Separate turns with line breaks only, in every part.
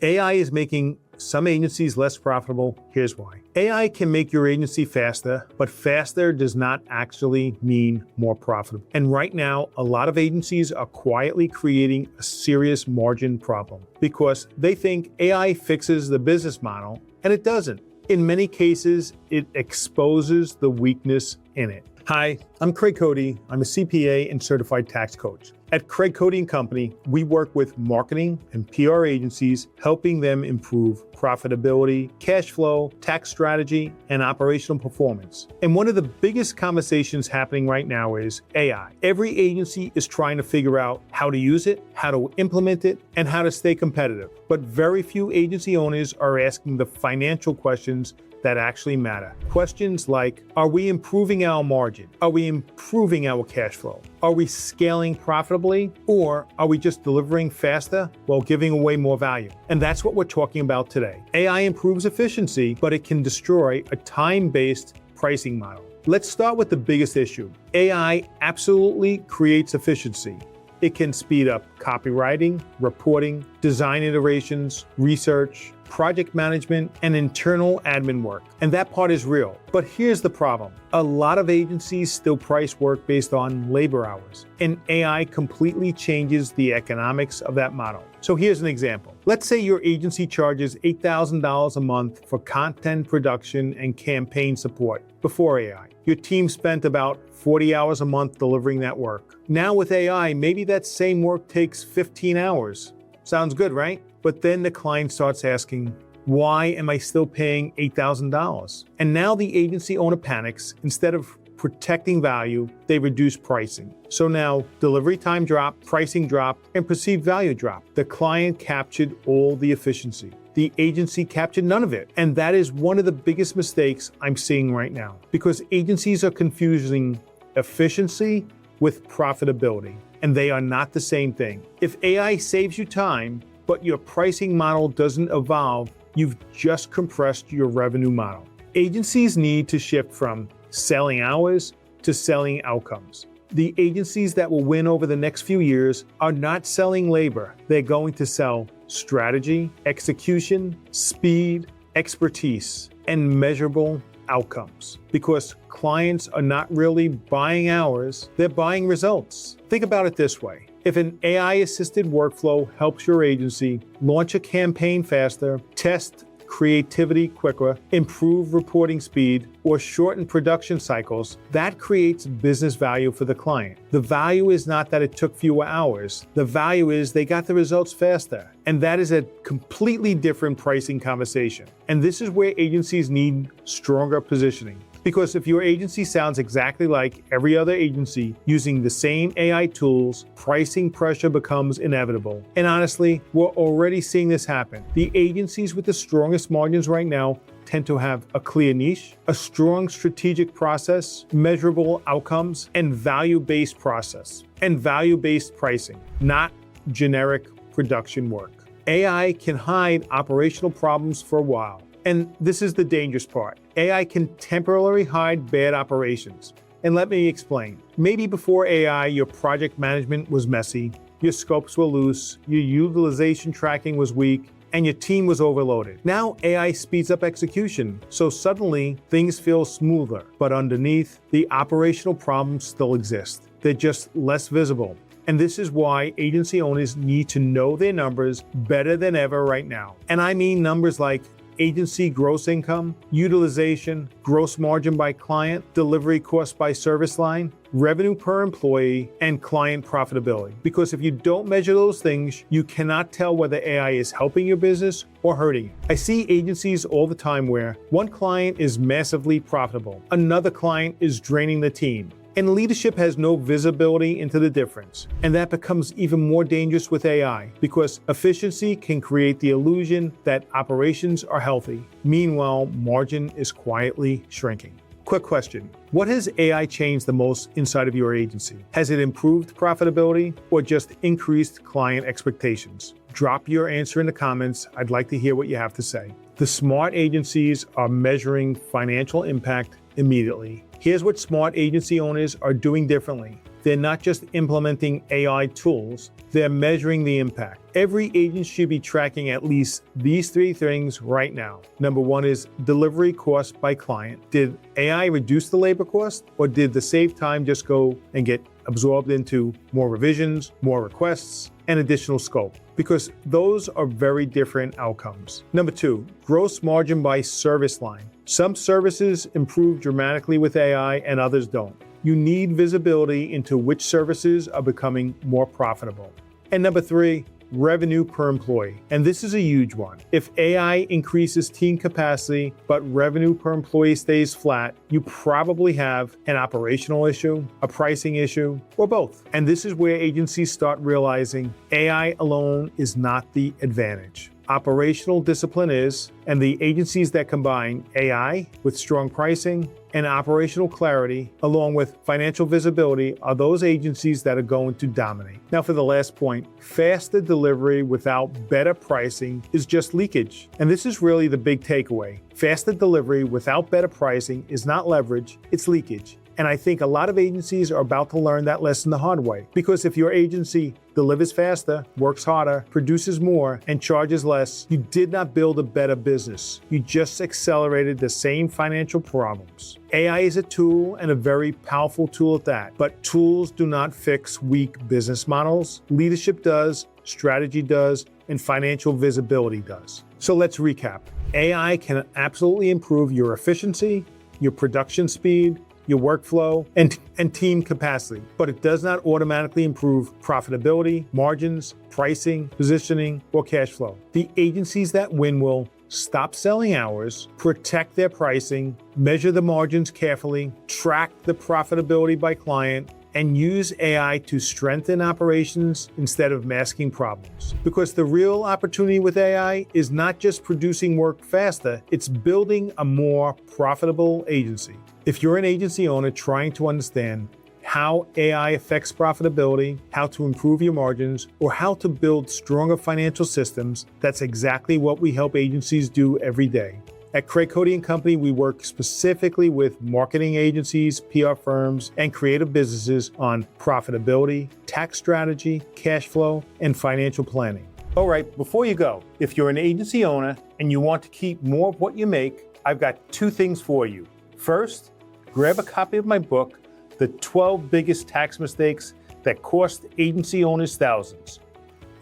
AI is making some agencies less profitable. Here's why. AI can make your agency faster, but faster does not actually mean more profitable. And right now, a lot of agencies are quietly creating a serious margin problem because they think AI fixes the business model, and it doesn't. In many cases, it exposes the weakness in it. Hi, I'm Craig Cody. I'm a CPA and certified tax coach. At Craig Cody & Company, we work with marketing and PR agencies, helping them improve profitability, cash flow, tax strategy, and operational performance. And one of the biggest conversations happening right now is AI. Every agency is trying to figure out how to use it, how to implement it, and how to stay competitive. But very few agency owners are asking the financial questions that actually matter. Questions like, are we improving our margin? Are we improving our cash flow? Are we scaling profitably? Or are we just delivering faster while giving away more value? And that's what we're talking about today. AI improves efficiency, but it can destroy a time-based pricing model. Let's start with the biggest issue. AI absolutely creates efficiency. It can speed up copywriting, reporting, design iterations, research, project management, and internal admin work. And that part is real. But here's the problem. A lot of agencies still price work based on labor hours, and AI completely changes the economics of that model. So here's an example. Let's say your agency charges $8,000 a month for content production and campaign support before AI. Your team spent about 40 hours a month delivering that work. Now with AI, maybe that same work takes 15 hours. Sounds good, right? But then the client starts asking, why am I still paying $8,000? And now the agency owner panics. Instead of protecting value, they reduce pricing. So now delivery time dropped, pricing dropped, and perceived value dropped. The client captured all the efficiency. The agency captured none of it. And that is one of the biggest mistakes I'm seeing right now, because agencies are confusing efficiency with profitability, and they are not the same thing. If AI saves you time, but your pricing model doesn't evolve, you've just compressed your revenue model. Agencies need to shift from selling hours to selling outcomes. The agencies that will win over the next few years are not selling labor. They're going to sell strategy, execution, speed, expertise, and measurable outcomes. Because clients are not really buying hours, they're buying results. Think about it this way. If an AI-assisted workflow helps your agency launch a campaign faster, test creativity quicker, improve reporting speed, or shorten production cycles, that creates business value for the client. The value is not that it took fewer hours. The value is they got the results faster. And that is a completely different pricing conversation. And this is where agencies need stronger positioning. Because if your agency sounds exactly like every other agency using the same AI tools, pricing pressure becomes inevitable. And honestly, we're already seeing this happen. The agencies with the strongest margins right now tend to have a clear niche, a strong strategic process, measurable outcomes, and value-based process, and value-based pricing, not generic production work. AI can hide operational problems for a while. And this is the dangerous part. AI can temporarily hide bad operations. And let me explain. Maybe before AI, your project management was messy, your scopes were loose, your utilization tracking was weak, and your team was overloaded. Now AI speeds up execution, so suddenly things feel smoother. But underneath, the operational problems still exist. They're just less visible. And this is why agency owners need to know their numbers better than ever right now. And I mean numbers like agency gross income, utilization, gross margin by client, delivery cost by service line, revenue per employee, and client profitability. Because if you don't measure those things, you cannot tell whether AI is helping your business or hurting you. I see agencies all the time where one client is massively profitable, another client is draining the team, and leadership has no visibility into the difference. And that becomes even more dangerous with AI, because efficiency can create the illusion that operations are healthy. Meanwhile, margin is quietly shrinking. Quick question. What has AI changed the most inside of your agency? Has it improved profitability or just increased client expectations? Drop your answer in the comments. I'd like to hear what you have to say. The smart agencies are measuring financial impact immediately. Here's what smart agency owners are doing differently. they're not just implementing AI tools, they're measuring the impact. Every agent should be tracking at least these 3 things right now. Number 1 is delivery cost by client. Did AI reduce the labor cost, or did the saved time just go and get absorbed into more revisions, more requests, and additional scope? Because those are very different outcomes. Number 2, gross margin by service line. Some services improve dramatically with AI and others don't. You need visibility into which services are becoming more profitable. And number 3, revenue per employee. And this is a huge one. If AI increases team capacity, but revenue per employee stays flat, you probably have an operational issue, a pricing issue, or both. And this is where agencies start realizing AI alone is not the advantage. Operational discipline is, and the agencies that combine AI with strong pricing and operational clarity, along with financial visibility, are those agencies that are going to dominate. Now for the last point, faster delivery without better pricing is just leakage. And this is really the big takeaway. Faster delivery without better pricing is not leverage, it's leakage. And I think a lot of agencies are about to learn that lesson the hard way. Because if your agency delivers faster, works harder, produces more, and charges less, you did not build a better business. You just accelerated the same financial problems. AI is a tool, and a very powerful tool at that. But tools do not fix weak business models. Leadership does, strategy does, and financial visibility does. So let's recap. AI can absolutely improve your efficiency, your production speed, your workflow, and team capacity, but it does not automatically improve profitability, margins, pricing, positioning, or cash flow. The agencies that win will stop selling hours, protect their pricing, measure the margins carefully, track the profitability by client, and use AI to strengthen operations instead of masking problems. Because the real opportunity with AI is not just producing work faster, it's building a more profitable agency. If you're an agency owner trying to understand how AI affects profitability, how to improve your margins, or how to build stronger financial systems, that's exactly what we help agencies do every day. At Craig Cody & Company, we work specifically with marketing agencies, PR firms, and creative businesses on profitability, tax strategy, cash flow, and financial planning. All right, before you go, if you're an agency owner and you want to keep more of what you make, I've got 2 things for you. First, grab a copy of my book, The 12 Biggest Tax Mistakes That Cost Agency Owners Thousands.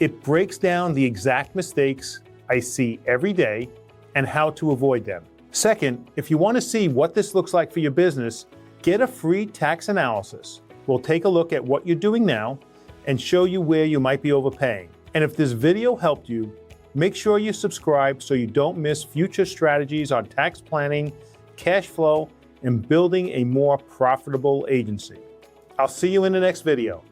It breaks down the exact mistakes I see every day and how to avoid them. Second, if you want to see what this looks like for your business, get a free tax analysis. We'll take a look at what you're doing now and show you where you might be overpaying. And if this video helped you, make sure you subscribe so you don't miss future strategies on tax planning, cash flow, and building a more profitable agency. I'll see you in the next video.